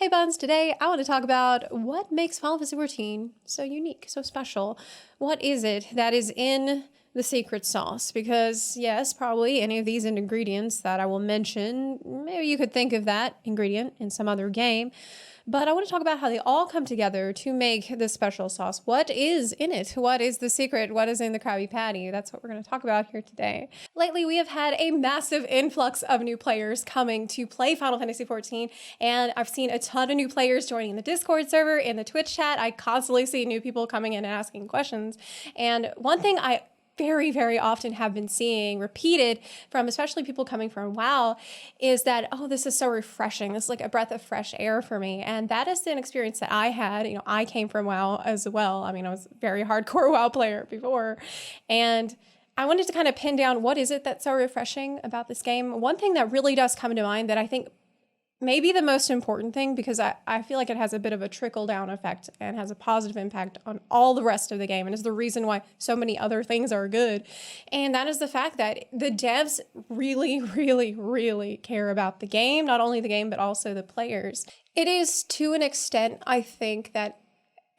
Hey Buns, today I want to talk about what makes Final Fantasy XIV so unique, so special. What is it that is in the secret sauce? Because yes, probably any of these ingredients that I will mention, maybe you could think of that ingredient in some other game. But I want to talk about how they all come together to make this special sauce. What is in it? What is the secret? What is in the Krabby Patty? That's what we're going to talk about here today. Lately, we have had a massive influx of new players coming to play Final Fantasy XIV, and I've seen a ton of new players joining the Discord server, in the Twitch chat. I constantly see new people coming in and asking questions. And one thing I very often have been seeing repeated from especially people coming from WoW is that, oh, this is so refreshing. This is like a breath of fresh air for me. And that is an experience that I had. You know, I came from WoW as well. I mean, I was a very hardcore WoW player before. And I wanted to kind of pin down what is it that's so refreshing about this game. One thing that really does come to mind that I think maybe the most important thing, because I feel like it has a bit of a trickle-down effect and has a positive impact on all the rest of the game and is the reason why so many other things are good. And that is the fact that the devs really care about the game, not only the game, but also the players. It is, to an extent, I think, that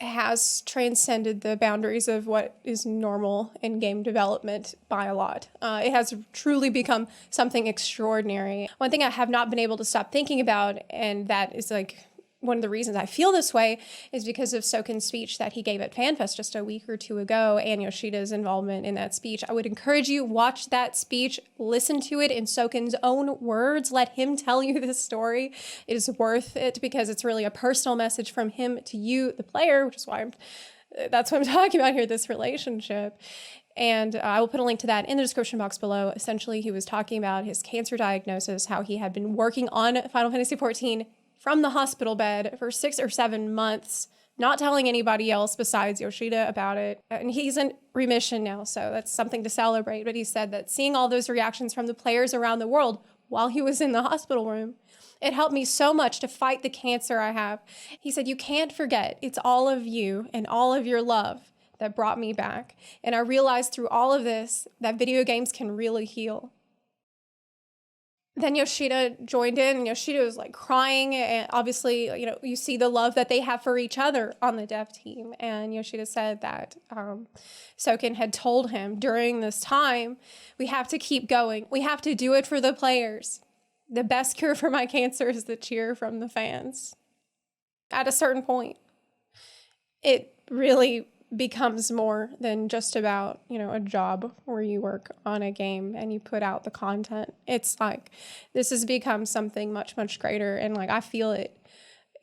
has transcended the boundaries of what is normal in game development by a lot. It has truly become something extraordinary. One thing I have not been able to stop thinking about, and that is like one of the reasons I feel this way, is because of Soken's speech that he gave at FanFest just a week or two ago, and Yoshida's involvement in that speech. I would encourage you, watch that speech, listen to it in Soken's own words, let him tell you this story. It is worth it because it's really a personal message from him to you, the player, which is why that's what I'm talking about here, this relationship. And I will put a link to that in the description box below. Essentially, he was talking about his cancer diagnosis, how he had been working on Final Fantasy XIV from the hospital bed for 6 or 7 months, not telling anybody else besides Yoshida about it. And he's in remission now, so that's something to celebrate. But he said that seeing all those reactions from the players around the world while he was in the hospital room, it helped me so much to fight the cancer I have. He said, you can't forget, it's all of you and all of your love that brought me back. And I realized through all of this that video games can really heal. Then Yoshida joined in, and Yoshida was like crying, and obviously, you know, you see the love that they have for each other on the dev team. And Yoshida said that Soken had told him during this time, we have to keep going. We have to do it for the players. The best cure for my cancer is the cheer from the fans. At a certain point, it really becomes more than just about, you know, a job where you work on a game and you put out the content. It's like, this has become something much greater. And like, I feel it,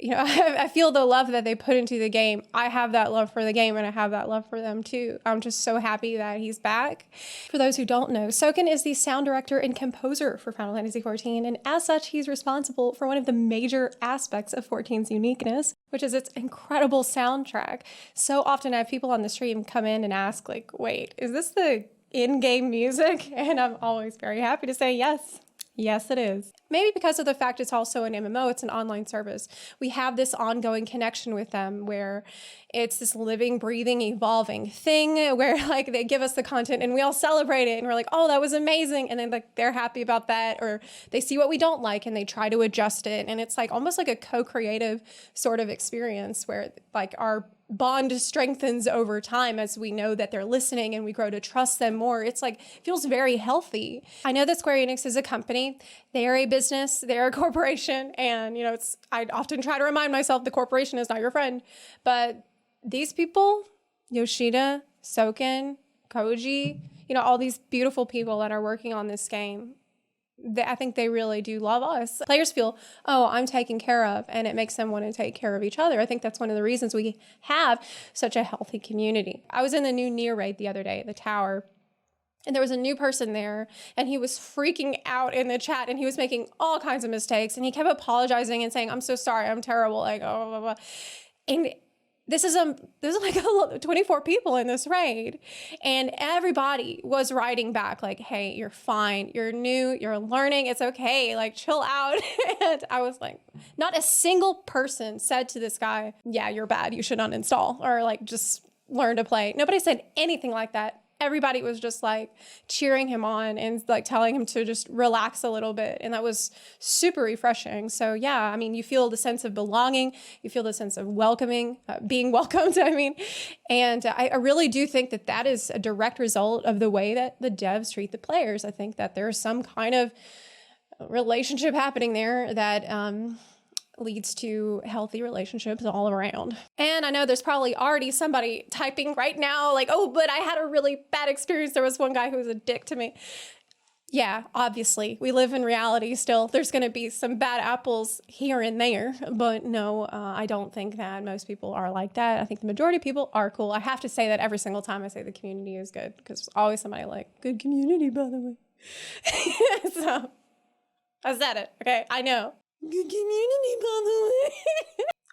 you know, I feel the love that they put into the game. I have that love for the game, and I have that love for them too. I'm just so happy that he's back. For those who don't know, Soken is the sound director and composer for Final Fantasy XIV, and as such, he's responsible for one of the major aspects of 14's uniqueness, which is its incredible soundtrack. So often I have people on the stream come in and ask, like, wait, is this the in-game music? And I'm always very happy to say yes. Yes, it is. Maybe because of the fact it's also an MMO, it's an online service. We have this ongoing connection with them where it's this living, breathing, evolving thing where like they give us the content and we all celebrate it and we're like, oh, that was amazing. And then like they're happy about that, or they see what we don't like and they try to adjust it. And it's like almost like a co-creative sort of experience where like our bond strengthens over time as we know that they're listening and we grow to trust them more. It's like, feels very healthy. I know that Square Enix is a company. They are a business, they're a corporation. And, you know, I often try to remind myself the corporation is not your friend. But these people, Yoshida, Soken, Koji, you know, all these beautiful people that are working on this game, I think they really do love us. Players feel, oh, I'm taken care of, and it makes them want to take care of each other. I think that's one of the reasons we have such a healthy community. I was in the new Nier raid the other day at the tower, and there was a new person there, and he was freaking out in the chat, and he was making all kinds of mistakes, and he kept apologizing and saying, I'm so sorry, I'm terrible, like, oh, blah, blah. And this is like 24 people in this raid, and everybody was writing back like, hey, you're fine, you're new, you're learning, it's okay, like chill out. And I was like, not a single person said to this guy, yeah, you're bad, you should uninstall, or like just learn to play. Nobody said anything like that. everybody was just like cheering him on and like telling him to just relax a little bit. And that was super refreshing. So yeah, I mean, you feel the sense of belonging, you feel the sense of welcoming, being welcomed, I mean. And I really do think that that is a direct result of the way that the devs treat the players. I think that there's some kind of relationship happening there that leads to healthy relationships all around. And I know there's probably already somebody typing right now like, oh, but I had a really bad experience. There was one guy who was a dick to me. Yeah, obviously, we live in reality still. There's going to be some bad apples here and there, but no, I don't think that most people are like that. I think the majority of people are cool. I have to say that every single time I say the community is good, because there's always somebody like, good community, by the way. So, I said it, okay? I know. Good community, by the way.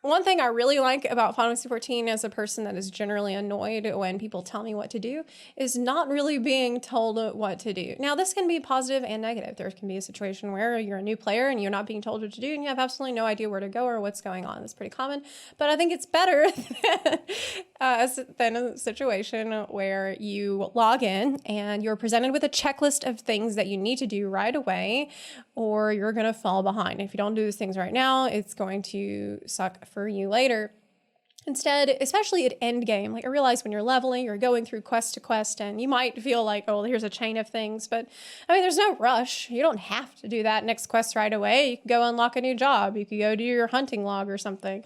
One thing I really like about Final Fantasy 14 as a person that is generally annoyed when people tell me what to do is not really being told what to do. Now, this can be positive and negative. There can be a situation where you're a new player and you're not being told what to do and you have absolutely no idea where to go or what's going on. That's pretty common. But I think it's better than a situation where you log in and you're presented with a checklist of things that you need to do right away, or you're going to fall behind. If you don't do these things right now, it's going to suck for you later. Instead, especially at end game, like I realize when you're leveling, you're going through quest to quest, and you might feel like, oh, here's a chain of things, but I mean, there's no rush. You don't have to do that next quest right away. You can go unlock a new job. You could go do your hunting log or something.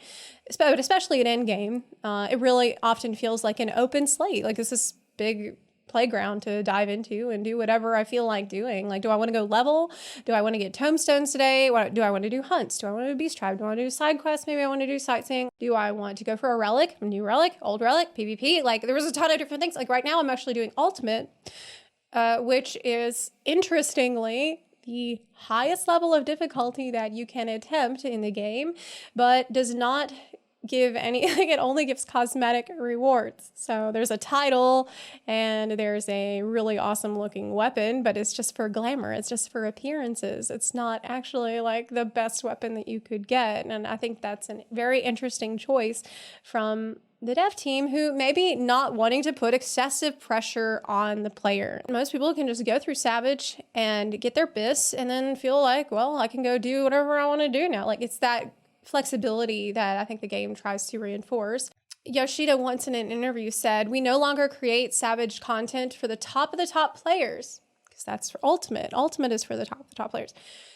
But especially at end game, it really often feels like an open slate. Like this is big playground to dive into and do whatever I feel like doing. Like, do I want to go level? Do I want to get tomestones today? Do I want to do hunts? Do I want to do beast tribe? Do I want to do side quests? Maybe I want to do sightseeing. Do I want to go for a relic, new relic, old relic, PvP? Like there was a ton of different things. Like right now I'm actually doing ultimate, which is interestingly the highest level of difficulty that you can attempt in the game, but does not give any, like it only gives cosmetic rewards. So there's a title and there's a really awesome looking weapon, but it's just for glamour. It's just for appearances. It's not actually like the best weapon that you could get. And I think that's a very interesting choice from the dev team, who maybe not wanting to put excessive pressure on the player. Most people can just go through Savage and get their bis and then feel like, well, I can go do whatever I want to do now. Like it's that flexibility that I think the game tries to reinforce. Yoshida once in an interview said, we no longer create Savage content for the top of the top players, because that's for Ultimate. Ultimate is for the top players.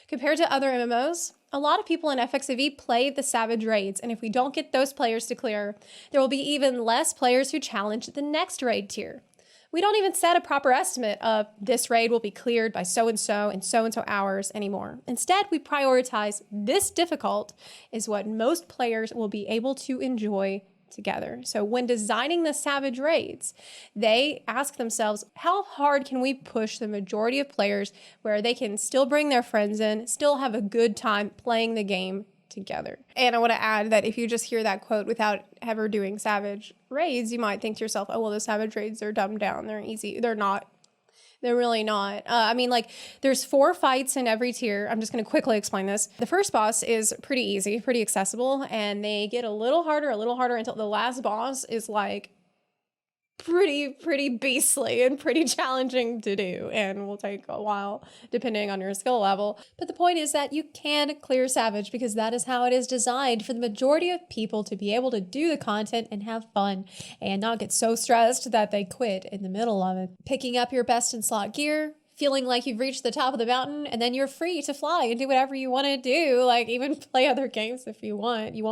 Compared to other MMOs, a lot of people in FFXIV play the Savage raids, and if we don't get those players to clear, there will be even less players who challenge the next raid tier. We don't even set a proper estimate of this raid will be cleared by so-and-so in so-and-so hours anymore. Instead, we prioritize this difficult is what most players will be able to enjoy together. So when designing the Savage raids, they ask themselves, how hard can we push the majority of players where they can still bring their friends in, still have a good time playing the game together? And I want to add that if you just hear that quote without ever doing Savage raids, you might think to yourself, oh, well, the Savage raids are dumbed down. They're easy. They're not. They're really not. I mean, like, there's 4 fights in every tier. I'm just going to quickly explain this. The first boss is pretty easy, pretty accessible, and they get a little harder until the last boss is like pretty beastly and pretty challenging to do, and will take a while depending on your skill level. But the point is that you can clear Savage because that is how it is designed for the majority of people to be able to do the content and have fun and not get so stressed that they quit in the middle of it. Picking up your best in slot gear, feeling like you've reached the top of the mountain, and then you're free to fly and do whatever you want to do, like even play other games if you want. You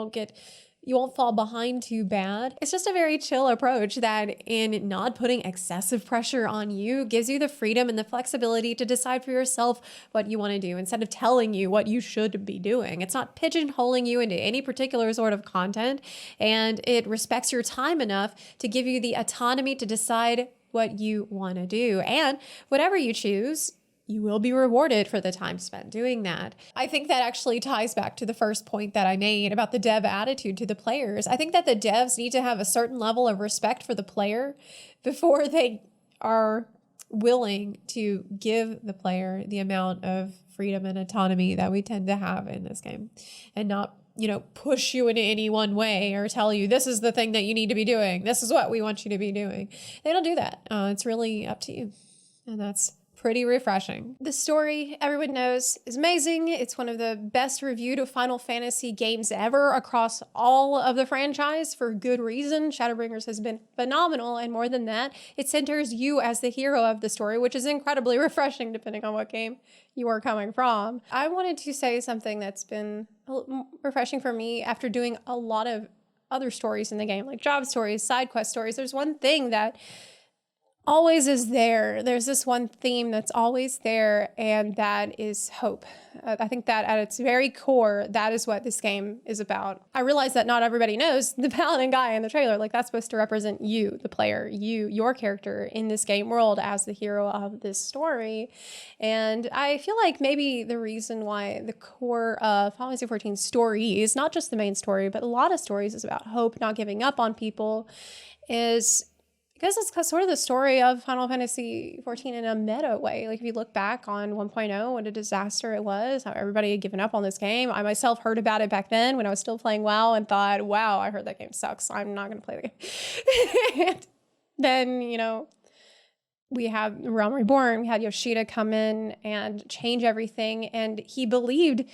won't fall behind too bad. It's just a very chill approach that, in not putting excessive pressure on you, gives you the freedom and the flexibility to decide for yourself what you want to do instead of telling you what you should be doing. It's not pigeonholing you into any particular sort of content, and it respects your time enough to give you the autonomy to decide what you want to do. And whatever you choose, you will be rewarded for the time spent doing that. I think that actually ties back to the first point that I made about the dev attitude to the players. I think that the devs need to have a certain level of respect for the player before they are willing to give the player the amount of freedom and autonomy that we tend to have in this game, and not you know, push you in any one way or tell you this is the thing that you need to be doing. This is what we want you to be doing. They don't do that. It's really up to you. And that's pretty refreshing. The story, everyone knows, is amazing. It's one of the best reviewed Final Fantasy games ever across all of the franchise for good reason. Shadowbringers has been phenomenal, and more than that, it centers you as the hero of the story, which is incredibly refreshing depending on what game you are coming from. I wanted to say something that's been refreshing for me after doing a lot of other stories in the game, like job stories, side quest stories. There's one thing that always is there. There's this one theme that's always there, and that is hope. I think that at its very core, that is what this game is about. I realize that not everybody knows the paladin guy in the trailer. Like, that's supposed to represent you, the player, your character in this game world as the hero of this story. And I feel like maybe the reason why the core of Final Fantasy XIV story is not just the main story, but a lot of stories is about hope, not giving up on people, is because it's sort of the story of Final Fantasy XIV in a meta way. Like, if you look back on 1.0, what a disaster it was, how everybody had given up on this game. I myself heard about it back then when I was still playing WoW and thought, wow, I heard that game sucks. I'm not going to play the game. And then, you know, we have Realm Reborn. We had Yoshida come in and change everything. And he believed,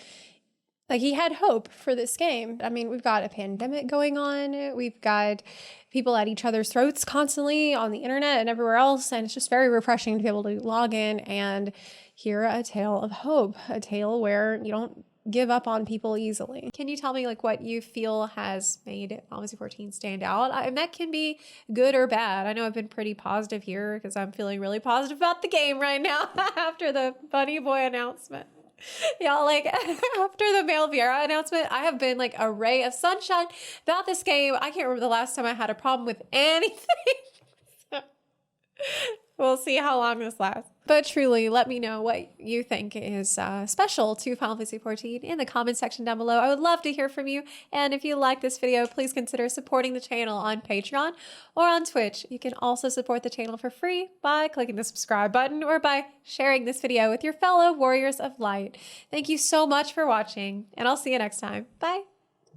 like, he had hope for this game. I mean, we've got a pandemic going on. We've got people at each other's throats constantly on the internet and everywhere else. And it's just very refreshing to be able to log in and hear a tale of hope, a tale where you don't give up on people easily. Can you tell me, like, what you feel has made Final Fantasy XIV stand out? And that can be good or bad. I know I've been pretty positive here because I'm feeling really positive about the game right now after the Bunny Boy announcement. Y'all, like, after the Male Viera announcement, I have been like a ray of sunshine about this game. I can't remember the last time I had a problem with anything. So, we'll see how long this lasts. But truly, let me know what you think is special to Final Fantasy XIV in the comment section down below. I would love to hear from you. And if you like this video, please consider supporting the channel on Patreon or on Twitch. You can also support the channel for free by clicking the subscribe button or by sharing this video with your fellow warriors of light. Thank you so much for watching, and I'll see you next time. Bye.